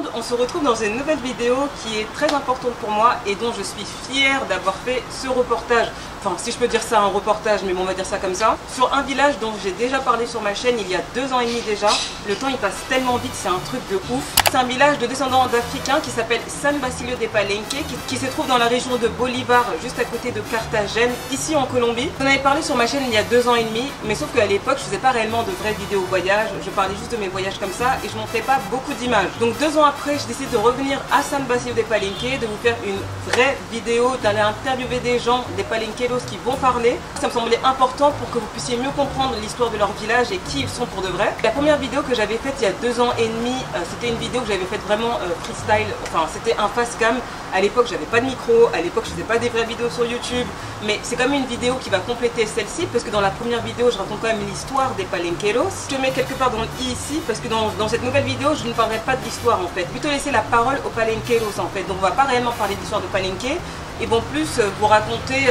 monde, on se retrouve dans une nouvelle vidéo qui est très importante pour moi et dont je suis fière d'avoir fait ce reportage. Enfin, si je peux dire ça, un reportage, mais bon, on va dire ça comme ça. Sur un village dont j'ai déjà parlé sur ma chaîne il y a 2 ans et demi déjà. Le temps il passe tellement vite, c'est un truc de ouf. C'est un village de descendants d'Africains qui s'appelle San Basilio de Palenque, qui se trouve dans la région de Bolivar, juste à côté de Carthagène, ici en Colombie. J'en avais parlé sur ma chaîne il y a 2 ans et demi, mais sauf qu'à l'époque, je faisais pas réellement de vraies vidéos voyages. Je parlais juste de mes voyages comme ça et je montrais pas beaucoup d'images. Donc 2 ans après, je décide de revenir à San Basilio de Palenque, de vous faire une vraie vidéo, d'aller interviewer des gens, des palenqueros qui vont parler. Ça me semblait important pour que vous puissiez mieux comprendre l'histoire de leur village et qui ils sont pour de vrai. La première vidéo que j'avais faite il y a 2 ans et demi, c'était une vidéo que j'avais faite vraiment freestyle, enfin c'était un face cam. À l'époque j'avais pas de micro, à l'époque je faisais pas des vraies vidéos sur YouTube, mais c'est quand même une vidéo qui va compléter celle-ci parce que dans la première vidéo je raconte quand même l'histoire des palenqueros. Je mets quelque part dans le i ici parce que dans cette nouvelle vidéo je ne parlerai pas de l'histoire en fait, plutôt laisser la parole aux palenqueros en fait. Donc on va pas réellement parler de l'histoire de Palenque. Ils vont plus vous raconter,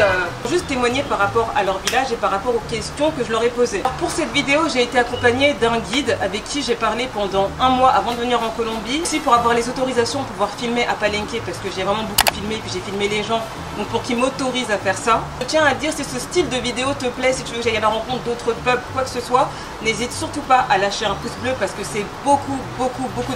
juste témoigner par rapport à leur village et par rapport aux questions que je leur ai posées. Alors pour cette vidéo, j'ai été accompagnée d'un guide avec qui j'ai parlé pendant 1 mois avant de venir en Colombie. Aussi pour avoir les autorisations pour pouvoir filmer à Palenque parce que j'ai vraiment beaucoup filmé, puis j'ai filmé les gens, donc pour qu'ils m'autorisent à faire ça. Je tiens à dire, si ce style de vidéo te plaît, si tu veux que j'aille à la rencontre d'autres peuples, quoi que ce soit, n'hésite surtout pas à lâcher un pouce bleu parce que c'est beaucoup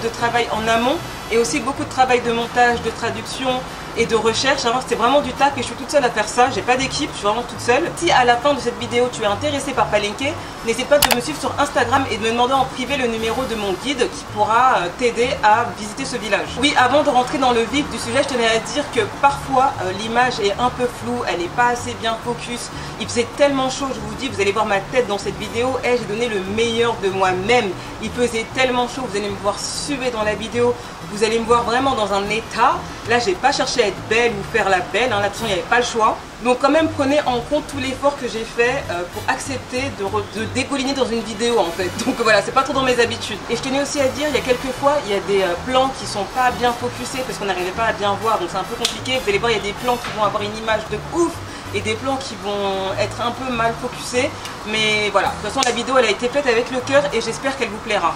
de travail en amont et aussi beaucoup de travail de montage, de traduction et de recherche. Alors c'est vraiment du taf et je suis toute seule à faire ça, j'ai pas d'équipe, je suis vraiment toute seule. Si à la fin de cette vidéo tu es intéressé par Palenque, n'hésite pas de me suivre sur Instagram et de me demander en privé le numéro de mon guide qui pourra t'aider à visiter ce village. Oui, avant de rentrer dans le vif du sujet, je tenais à dire que parfois l'image est un peu floue, elle n'est pas assez bien focus. Il faisait tellement chaud, je vous dis, vous allez voir ma tête dans cette vidéo, et j'ai donné le meilleur de moi-même. Il faisait tellement chaud, vous allez me voir suer dans la vidéo, vous allez me voir vraiment dans un état. Là, j'ai pas cherché à être belle ou faire la belle, hein. Là-dessus, il n'y avait pas le choix. Donc quand même, prenez en compte tout l'effort que j'ai fait pour accepter de dégouliner dans une vidéo en fait. Donc voilà, c'est pas trop dans mes habitudes. Et je tenais aussi à dire, il y a quelques fois, il y a des plans qui sont pas bien focusés parce qu'on n'arrivait pas à bien voir, donc c'est un peu compliqué. Vous allez voir, il y a des plans qui vont avoir une image de ouf et des plans qui vont être un peu mal focusés. Mais voilà, de toute façon, la vidéo, elle a été faite avec le cœur et j'espère qu'elle vous plaira.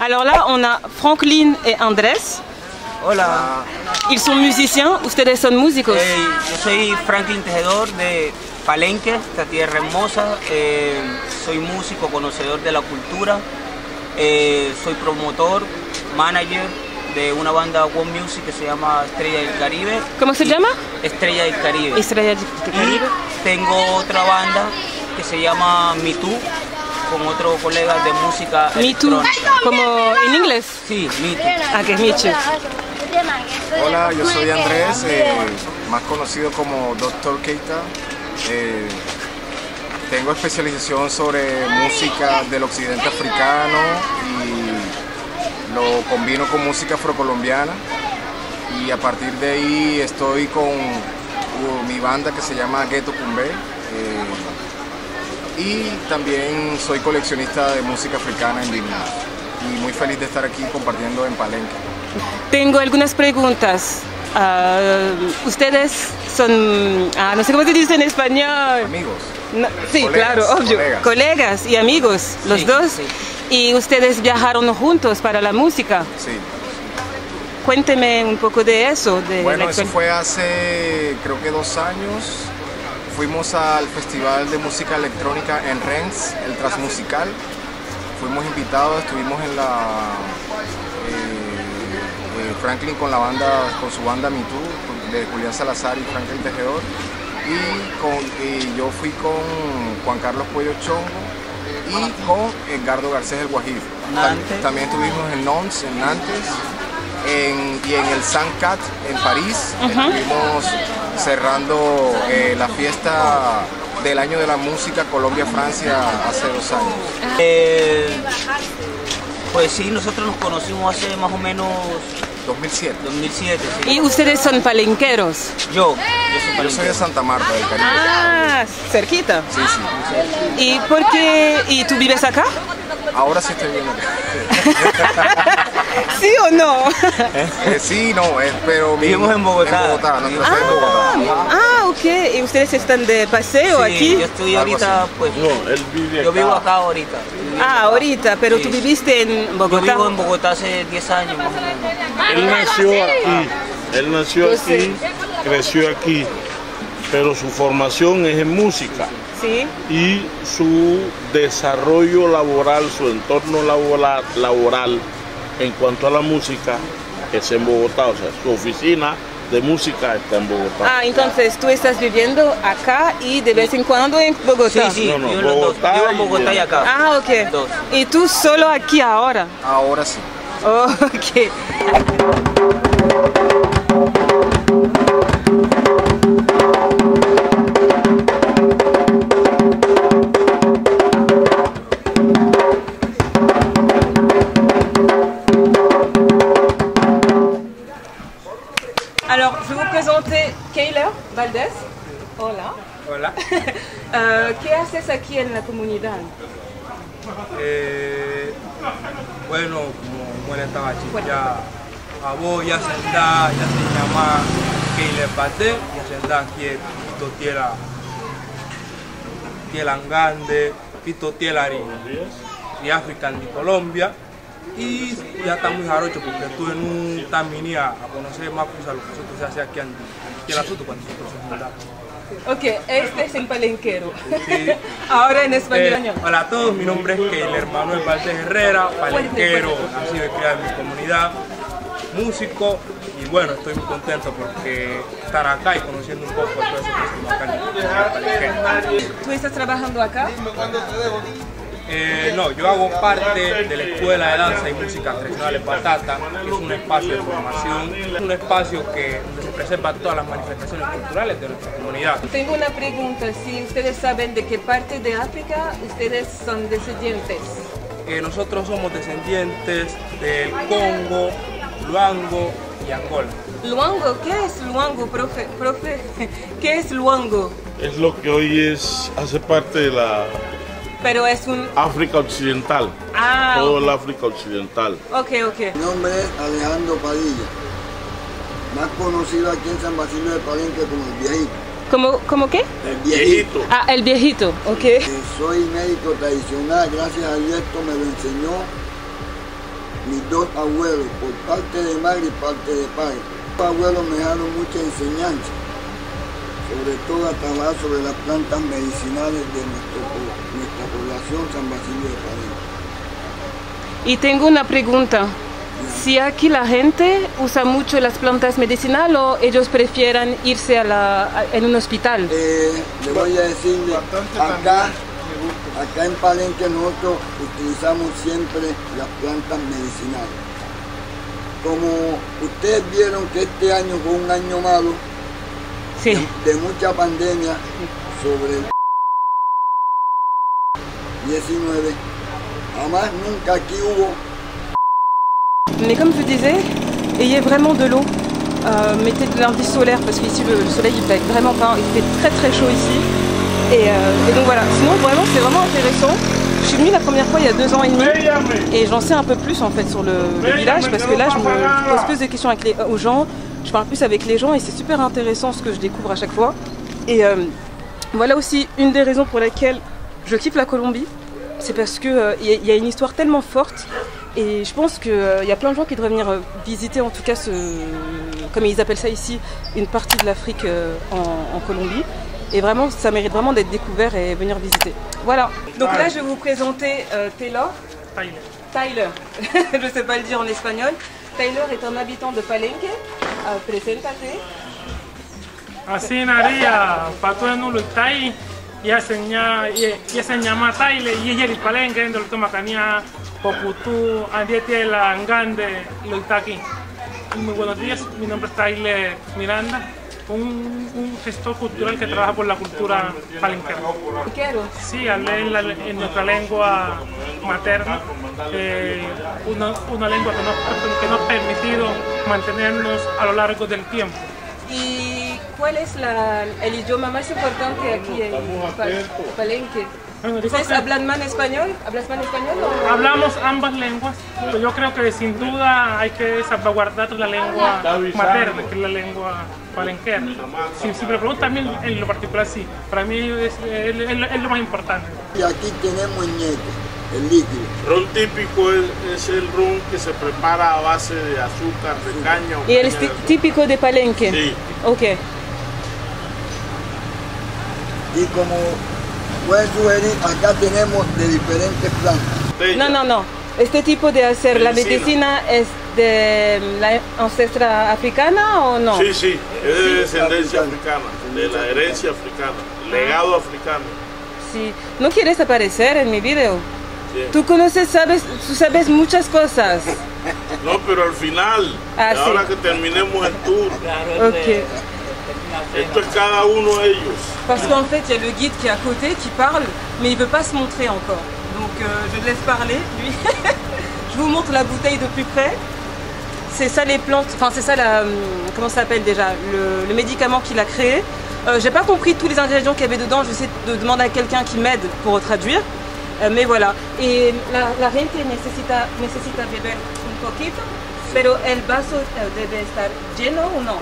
Alors là, on a Franklin et Andrés. Hola. Ils sont musiciens, ustedes son músicos. Yo soy Franklin Tejedor de Palenque, esta tierra hermosa. Soy músico, conocedor de la cultura. Soy promotor, manager de una banda One Music que se llama Estrella del Caribe. ¿Cómo se llama? Estrella del Caribe. Estrella del Caribe. Y tengo otra banda que se llama Me Too, con otro colega de música Me Too, como en inglés. Sí, Me Too. Ah, que es Me Too. Hola, yo soy Andrés, más conocido como Dr. Keita. Tengo especialización sobre música del occidente africano y lo combino con música afrocolombiana, y a partir de ahí estoy con mi banda que se llama Ghetto Cumbé. Y también soy coleccionista de música africana en vinilo. Y muy feliz de estar aquí compartiendo en Palenque. Tengo algunas preguntas. Ustedes son, no sé cómo se dice en español. Amigos. No, sí, colegas, claro, obvio. Colegas y amigos, los dos. Sí. Y ustedes viajaron juntos para la música. Sí. Cuénteme un poco de eso. Bueno, eso fue hace creo que 2 años. Fuimos al Festival de Música Electrónica en Rennes, el Transmusical. Fuimos invitados, estuvimos en la Franklin con su banda Me Too, de Julián Salazar y Franklin Tejedor. Y yo fui con Juan Carlos Puello Chongo y con Edgardo Garcés el Guajiro. También estuvimos en Nantes, y en el Sancat en París. Estuvimos cerrando la fiesta del Año de la Música Colombia-Francia hace 2 años. Pues sí, nosotros nos conocimos hace más o menos 2007. 2007, sí. ¿Y ustedes son palenqueros? Yo soy de Santa Marta, del Caribe. Ah, cerquita. Sí, sí. ¿Y por qué? ¿Y tú vives acá? Ahora sí estoy viendo acá. ¿Sí o no? Sí, no, pero vivimos en Bogotá. En Bogotá, nosotros en Bogotá. Ok. ¿Y ustedes están de paseo Sí, aquí? yo estoy ahorita, pues. No, él vive acá. Yo vivo acá ahorita. Ahorita, pero Sí. tú viviste en Bogotá. Yo vivo en Bogotá hace 10 años más o menos. Él nació aquí. Él nació Yo sé. aquí, creció aquí, pero su formación es en música. Sí. Y su desarrollo laboral, su entorno laboral en cuanto a la música es en Bogotá, o sea, su oficina de música está en Bogotá. Entonces tú estás viviendo acá y de vez en cuando en Bogotá. Sí, No, vivo en los dos. Bogotá Vivo en Bogotá y acá. Ok. Dos. ¿Y tú solo aquí ahora? Ahora sí. Ok. Alors, je vais vous présenter Keyler Valdés. Hola. Hola. ¿Qué haces aquí en la comunidad? Bueno, como le estaba diciendo, ya a vos ya se llama Keyler Valdés, ya se da aquí Pito Tielangande, Pito Tielari y África de Colombia. Y ya está muy jarocho porque estuve en un tamini a conocer más cosas lo que nosotros se hace aquí en el asunto cuando nosotros se fundamos. Ok, este es el palenquero. Sí. Ahora en español. Hola a todos, mi nombre es Keyler Manuel Valdés Herrera, palenquero, nacido y criado en mi comunidad, músico, y bueno, estoy muy contento porque estar acá y conociendo un poco de todo eso que es acá en Palenque. ¿Tú estás trabajando acá? No, yo hago parte de la Escuela de Danza y Música Tradicionales Batata, que es un espacio de formación, un espacio donde se preservan todas las manifestaciones culturales de nuestra comunidad. Tengo una pregunta, si ustedes saben de qué parte de África ustedes son descendientes. Nosotros somos descendientes del Congo, Luango y Angola. Luango, ¿qué es Luango, profe? ¿Qué es Luango? Es lo que hoy hace parte de la Pero es un... África Occidental, todo el África Occidental. Ok. Mi nombre es Alejandro Padilla, más conocido aquí en San Basilio de Palenque como el Viejito. ¿Cómo qué? El Viejito. El viejito, ok. Soy médico tradicional, gracias a Dios esto me lo enseñó mis 2 abuelos, por parte de madre y parte de padre. Los abuelos me dejaron mucha enseñanza, sobre todo a trabajar sobre las plantas medicinales de nuestra población San Basilio de Palenque. Y tengo una pregunta. Si aquí la gente usa mucho las plantas medicinales o ellos prefieren irse en un hospital. Le voy a decirle, acá en Palenque nosotros utilizamos siempre las plantas medicinales. Como ustedes vieron que este año fue un año malo, Sí. de mucha pandemia sobre el 19, jamás nunca aquí hubo. Mais comme je disais, ayez vraiment de l'eau. mettez de l'indice solaire parce qu'ici le soleil il plaît vraiment pas, il fait très très chaud ici. Et donc voilà, sinon vraiment c'est vraiment intéressant. Je suis venue la première fois il y a 2 ans et demi et j'en sais un peu plus en fait sur le village parce que là je me pose plus de questions avec aux gens, je parle plus avec les gens et c'est super intéressant ce que je découvre à chaque fois. Et voilà aussi une des raisons pour lesquelles je kiffe la Colombie, c'est parce que il y a une histoire tellement forte et je pense qu'il y a plein de gens qui devraient venir visiter en tout cas comme ils appellent ça ici, une partie de l'Afrique en Colombie. Et vraiment, ça mérite vraiment d'être découvert et venir visiter. Voilà. Donc là, je vais vous présenter Taylor. Tyler. Je ne sais pas le dire en espagnol. Taylor est un habitant de Palenque. Preséntate. Así naría Patueno Lutai y se llama Tyler y ella es Palenque dentro del Tomacania Poputu Andiete la Ngande Luitaki. Muy buenos días, mi nombre es Tyler Miranda. Un gestor cultural que trabaja por la cultura palenquera. Sí, hablé en nuestra lengua materna, una lengua que nos ha permitido mantenernos a lo largo del tiempo. ¿Y cuál es el idioma más importante aquí en Palenque? Bueno, ¿Ustedes hablan más español? ¿Hablas más español o...? Hablamos ambas lenguas, pero yo creo que sin duda hay que salvaguardar la lengua materna, que es la lengua palenquera. Si me preguntan también en lo particular, sí, para mí es lo más importante. Y aquí tenemos el ñeque, el líquido. Ron típico es el ron que se prepara a base de azúcar, de caña. ¿Y el típico de Palenque? Sí. Ok. Y como pueden sugerir, acá tenemos de diferentes plantas. No. ¿Este tipo de hacer la medicina es de la ancestra africana o no? Sí, es de descendencia africana, de la herencia africana, legado africano. Sí. ¿No quieres aparecer en mi video? Sí. Tú sabes muchas cosas. No, pero al final, ahora que terminemos el tour, Ok. esto es cada uno de ellos. Parce qu'en fait, il y a le guide qui est à côté, qui parle, mais il ne veut pas se montrer encore. Donc je le laisse parler, lui. Je vous montre la bouteille de plus près. C'est ça les plantes, enfin c'est ça comment ça s'appelle déjà, le médicament qu'il a créé. J'ai pas compris tous les ingrédients qu'il y avait dedans, j'essaie de demander à quelqu'un qui m'aide pour traduire. Mais voilà. Et la gente necesita beber un poquito, pero el vaso debe estar lleno o no.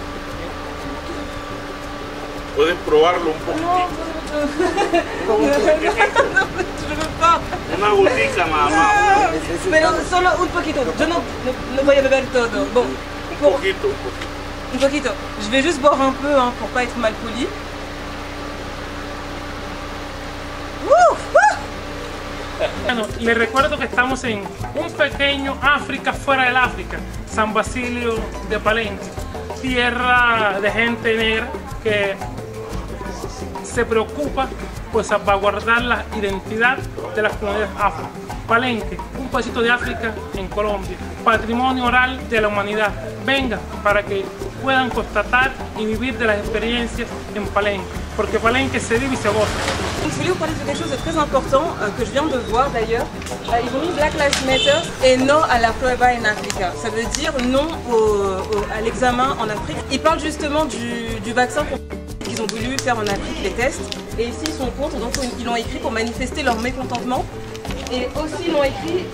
Puedes probarlo un poquitito. No, je veux pas. Una gotica nada más. Pero solo un poquito. Yo no voy a beber todo. Bon, Un poquito. un poquito. Je vais juste boire un peu hein, pour pas être mal poli. Bueno, les recuerdo que estamos en un pequeño África fuera del África, San Basilio de Palenque, tierra de gente negra que se preocupa por salvaguardar la identidad de las comunidades afro. Palenque, un pedacito de África en Colombia, patrimonio oral de la humanidad. Vengan para que puedan constatar y vivir de las experiencias en Palenque, porque Palenque se vive y se goza. Je voulais vous parler de quelque chose de très important que je viens de voir d'ailleurs. Ils ont mis Black Lives Matter et non à la prueba en Africa. Ça veut dire non à l'examen en Afrique. Ils parlent justement du vaccin qu'ils ont voulu faire en Afrique, les tests. Et ici ils sont contre, donc ils l'ont écrit pour manifester leur mécontentement. Et aussi ils l'ont écrit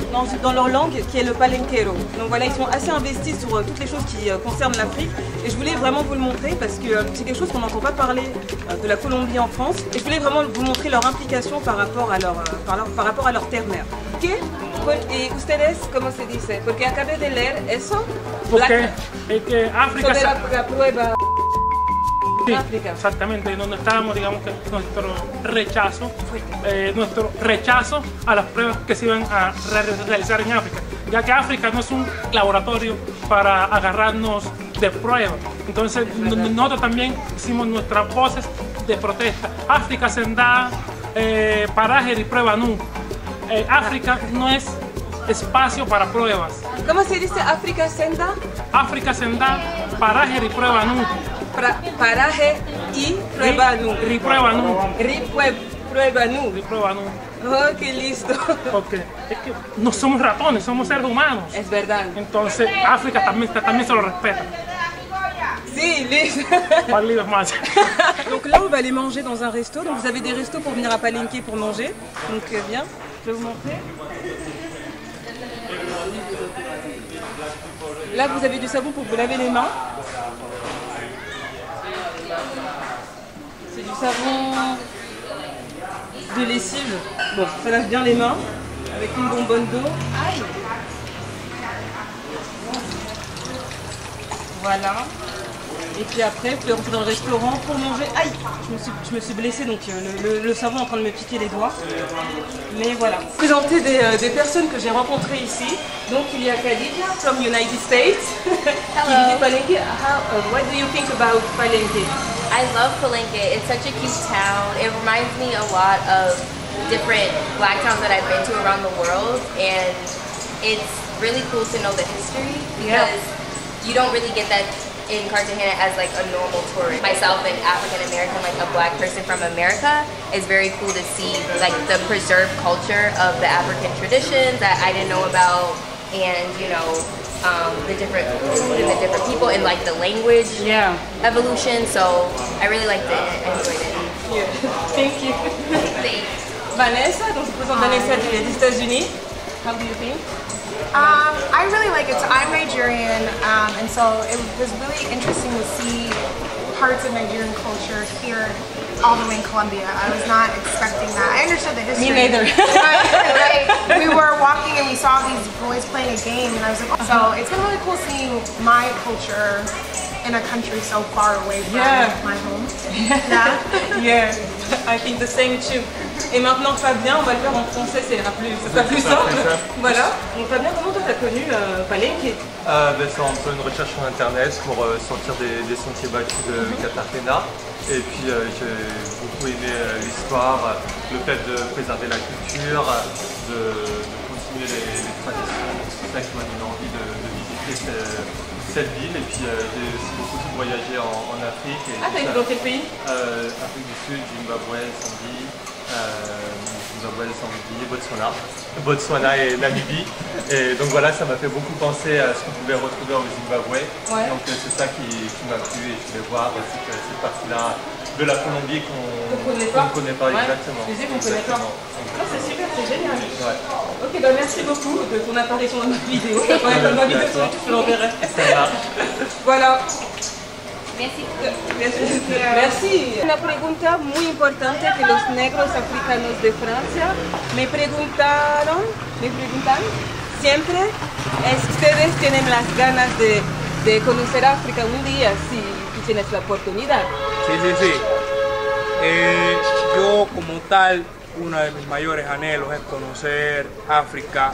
dans leur langue qui est le palenquero. Donc voilà, ils sont assez investis sur toutes les choses qui concernent l'Afrique. Et je voulais vraiment vous le montrer parce que c'est quelque chose qu'on n'entend pas parler de la Colombie en France. Et je voulais vraiment vous montrer leur implication par rapport à leur terre-mère. ¿Qué? ¿Y ustedes cómo se dice? Porque acabé de leer eso. Porque que África... Sobre la prueba... Sí, exactamente, donde estábamos, digamos que nuestro rechazo a las pruebas que se iban a realizar en África, ya que África no es un laboratorio para agarrarnos de pruebas. Entonces nosotros también hicimos nuestras voces de protesta. África se da paraje y prueba no. África no es espacio para pruebas. ¿Cómo se dice África Senda? África se da paraje y prueba no. Paraje y prueba nu. Riprueba nu. Prueba nu. Riprueba nu. Oh, qué listo. Porque es que no somos ratones, somos seres humanos. Es verdad. Entonces África también se lo respeta. Oui, les... Parlez más. Donc là, on va aller manger dans un resto. Donc vous avez des restos pour venir à Palenque pour manger. Donc bien, je vais vous montrer. Là, vous avez du savon pour vous laver les mains. C'est du savon de lessive. Bon, ça lave bien les mains avec une bonbonne d'eau. Voilà. Et puis après, vous pouvez rentrer dans le restaurant pour manger. Aïe, je me suis blessée, donc le savon est en train de me piquer les doigts. Mais voilà. Présenter des personnes que j'ai rencontrées ici. Donc il y a Khadija from United States. Qui visite Palenque. What do you think about Palenque? I love Palenque. It's such a cute town. It reminds me a lot of different black towns that I've been to around the world, and it's really cool to know the history because you don't really get that in Cartagena as like a normal tourist. Myself, an African American, like a black person from America, it's very cool to see like the preserved culture of the African traditions that I didn't know about, and you know, the different food and the different people and like the language evolution. So I really liked it and enjoyed it. Thank you. Thanks. Vanessa, donc je présente Vanessa des États-Unis. How do you think? I really like it. So I'm Nigerian, and so it was really interesting to see parts of Nigerian culture here all the way in Colombia. I was not expecting that. I understood the history. Me neither. Right. We were walking and we saw these boys playing a game, and I was like, oh. So it's been really cool seeing my culture in a country so far away from my home. Yeah, I think the same too. Et maintenant Fabien, on va le faire en français, ça sera plus simple. Voilà. Donc Fabien, comment toi t'as connu Palenque? C'est un peu une recherche sur internet pour sortir des sentiers battus de Cartagena. Et puis j'ai beaucoup aimé l'histoire, le fait de préserver la culture, de continuer les traditions. C'est ça qui m'a donné envie de visiter cette ville. Et puis j'ai aussi beaucoup voyagé en Afrique. T'as été dans quel pays? Afrique du Sud, Zimbabwe, Zambie. Botswana et Namibie. Et donc voilà, ça m'a fait beaucoup penser à ce qu'on pouvait retrouver au Zimbabwe. Donc c'est ça qui m'a plu et je voulais voir cette partie-là de la Colombie qu'on ne connaît pas exactement. Je disais qu'on ne connaît pas. C'est super, c'est génial. Ok, bah merci beaucoup de ton apparition dans notre vidéo. Dans ma vidéo, je l'enverrai. Voilà. Merci. Una pregunta muy importante que los negros africanos de Francia me preguntan siempre es ustedes tienen las ganas de conocer África un día si tienes la oportunidad. Sí. Yo como tal, uno de mis mayores anhelos es conocer África,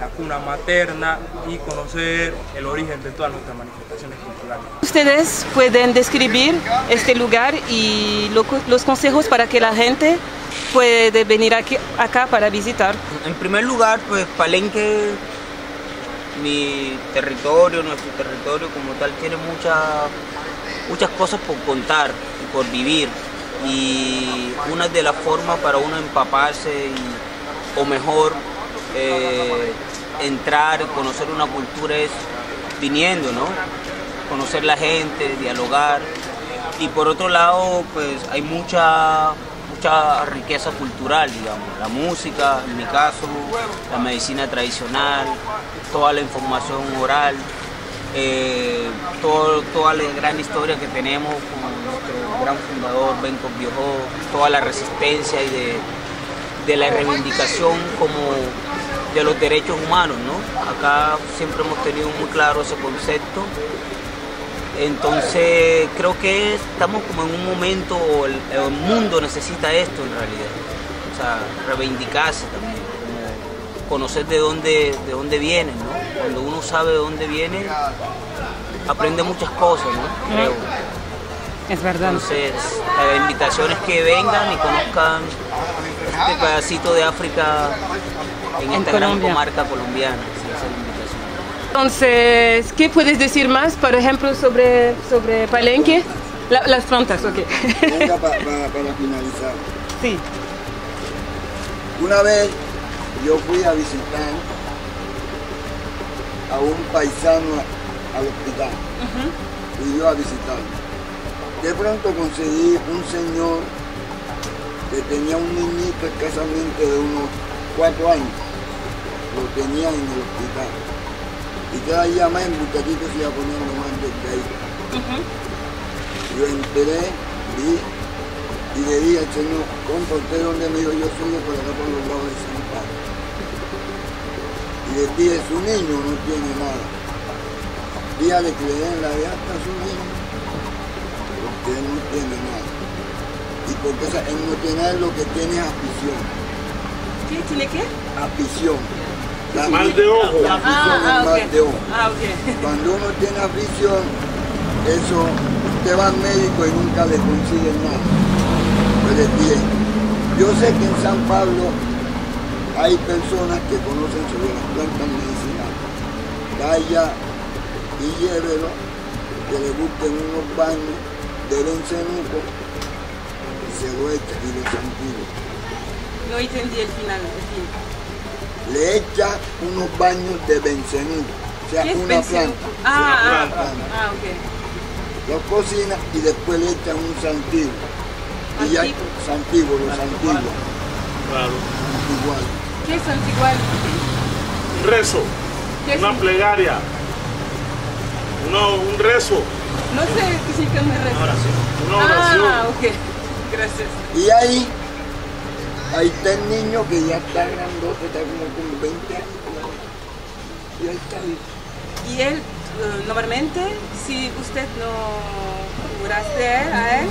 la cuna materna y conocer el origen de todas nuestras manifestaciones culturales. Ustedes pueden describir este lugar y los consejos para que la gente puede venir acá para visitar. En primer lugar, pues Palenque, mi territorio, nuestro territorio como tal, tiene muchas cosas por contar y por vivir. Y una de las formas para uno empaparse o mejor entrar y conocer una cultura es viniendo, ¿no? Conocer la gente, dialogar. Y por otro lado, pues hay mucha riqueza cultural, digamos, la música, en mi caso, la medicina tradicional, toda la información oral, toda la gran historia que tenemos con nuestro gran fundador Benko Biojó, toda la resistencia y de la reivindicación como de los derechos humanos, ¿no? Acá siempre hemos tenido muy claro ese concepto. Entonces creo que estamos como en un momento, el mundo necesita esto en realidad, o sea, reivindicarse también, como conocer de dónde vienen, ¿no? Cuando uno sabe de dónde viene, aprende muchas cosas, ¿no? Creo. Es verdad. Entonces, la invitación es que vengan y conozcan este pedacito de África en esta gran comarca colombiana. Sí, esa es la invitación. Entonces, ¿qué puedes decir más, por ejemplo, sobre Palenque? Las frontas, ok. Para finalizar. Sí. Una vez yo fui a visitar a un paisano al hospital. y yo a visitarlo. De pronto conseguí un señor que tenía un niñito escasamente de unos 4 años. Lo tenía en el hospital. Y cada día más el muchachito se iba poniendo más delgadito. Yo entré, vi y le dije al señor, compa, ¿usted dónde? Me dijo, yo soy de por acá por los lados de San Pablo. Y le dije, su niño no tiene nada. Dígale que le den la de hasta a su niño, porque él no tiene nada. Y porque él no tiene nada, lo que tiene es afición. ¿Qué? ¿Tiene qué? Afición. Mal de ojo. La afición es mal de ojo. Okay. Cuando uno tiene afición, eso, usted va al médico y nunca le consigue nada. Yo les dije, yo sé que en San Pablo hay personas que conocen sobre las plantas medicinales. Vaya y llévelo, que le busquen unos baños de bencenuco y se lo echa y lo santiga. No entendí el final. Le echa unos baños de bencenuco, o sea, una planta. Ok. Lo cocina y después le echa un santigo. Y ya, santigo, lo santigua. Claro. Igual. ¿Qué es santiguar? Un rezo, una plegaria, un rezo. No sé qué significa un rezo. Una oración. Ok. Gracias. Y ahí está el niño que ya está grandote, está como con 20 años. Y ahí está ahí. Y él, normalmente, si usted no curaste a él,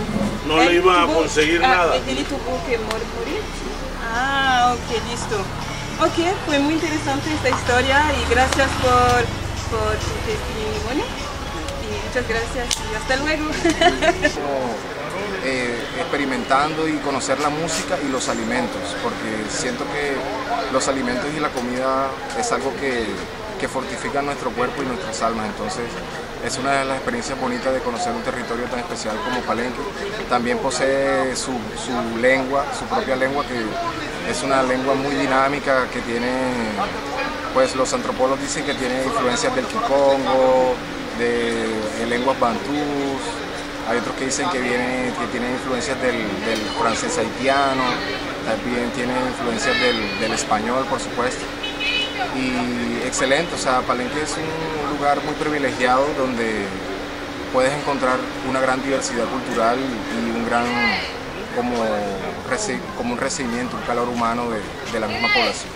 no le iba a conseguir nada. Él tuvo que morir. Ok, listo. Ok, fue muy interesante esta historia y gracias por tu testimonio. Y muchas gracias y hasta luego. Experimentando y conocer la música y los alimentos, porque siento que los alimentos y la comida es algo que fortifica nuestro cuerpo y nuestras almas, entonces es una de las experiencias bonitas de conocer un territorio tan especial como Palenque. También posee su lengua, su propia lengua, que es una lengua muy dinámica, que tiene, pues los antropólogos dicen que tiene influencias del kikongo, de lenguas bantús. Hay otros que dicen que tiene influencias del francés haitiano, también tiene influencias del español, por supuesto. Y excelente, o sea, Palenque es un lugar muy privilegiado donde puedes encontrar una gran diversidad cultural y un gran, como un recibimiento, un calor humano de la misma población.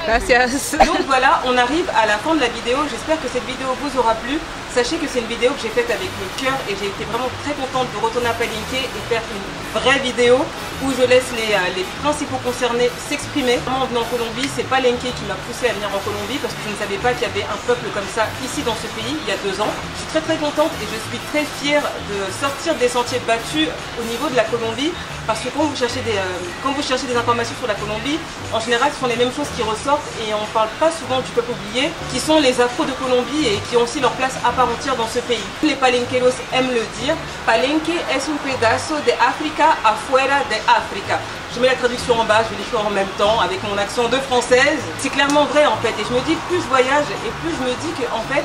Gracias. Donc voilà, on arrive à la fin de la vidéo. J'espère que cette vidéo vous aura plu. Sachez que c'est une vidéo que j'ai faite avec le cœur et j'ai été vraiment très contente de retourner à Palenque et faire une vraie vidéo où je laisse les principaux concernés s'exprimer. En venant en Colombie, c'est Palenque qui m'a poussé à venir en Colombie parce que je ne savais pas qu'il y avait un peuple comme ça ici dans ce pays il y a 2 ans. Je suis très contente et je suis très fière de sortir des sentiers battus au niveau de la Colombie parce que quand vous cherchez des informations sur la Colombie, en général ce sont les mêmes choses qui ressortent et on ne parle pas souvent du peuple oublié qui sont les Afros de Colombie et qui ont aussi leur place à part entière dans ce pays. Les palenqueros aiment le dire, Palenque es un pedazo de África afuera de África. Je mets la traduction en bas, je l'ai fait en même temps avec mon accent de française. C'est clairement vrai en fait et je me dis plus je voyage et plus je me dis que en fait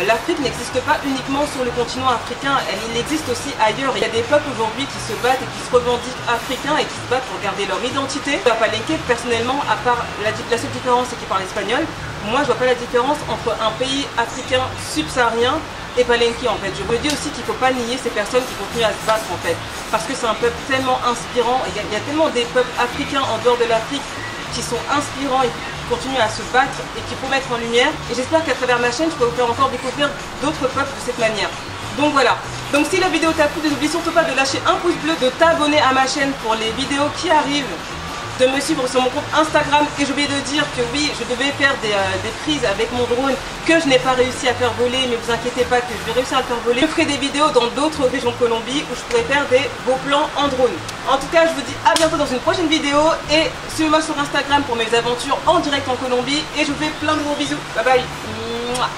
l'Afrique n'existe pas uniquement sur le continent africain, il existe aussi ailleurs. Il y a des peuples aujourd'hui qui se battent et qui se revendiquent africains et qui se battent pour garder leur identité. À Palenque, personnellement, à part la seule différence c'est qu'ils parlent espagnol, moi je vois pas la différence entre un pays africain subsaharien et Palenque en fait. Je me dis aussi qu'il ne faut pas nier ces personnes qui continuent à se battre en fait. Parce que c'est un peuple tellement inspirant, il y a tellement des peuples africains en dehors de l'Afrique qui sont inspirants et qui continuent à se battre et qu'il faut mettre en lumière. Et j'espère qu'à travers ma chaîne, je peux vous faire encore découvrir d'autres peuples de cette manière. Donc voilà. Donc si la vidéo t'a plu, n'oublie surtout pas de lâcher un pouce bleu, de t'abonner à ma chaîne pour les vidéos qui arrivent, de me suivre sur mon compte Instagram. Et j'ai oublié de dire que oui, je devais faire des prises avec mon drone que je n'ai pas réussi à faire voler, mais vous inquiétez pas que je vais réussir à le faire voler. Je ferai des vidéos dans d'autres régions de Colombie où je pourrai faire des beaux plans en drone. En tout cas, je vous dis à bientôt dans une prochaine vidéo et suivez-moi sur Instagram pour mes aventures en direct en Colombie et je vous fais plein de gros bisous. Bye bye. Mouah.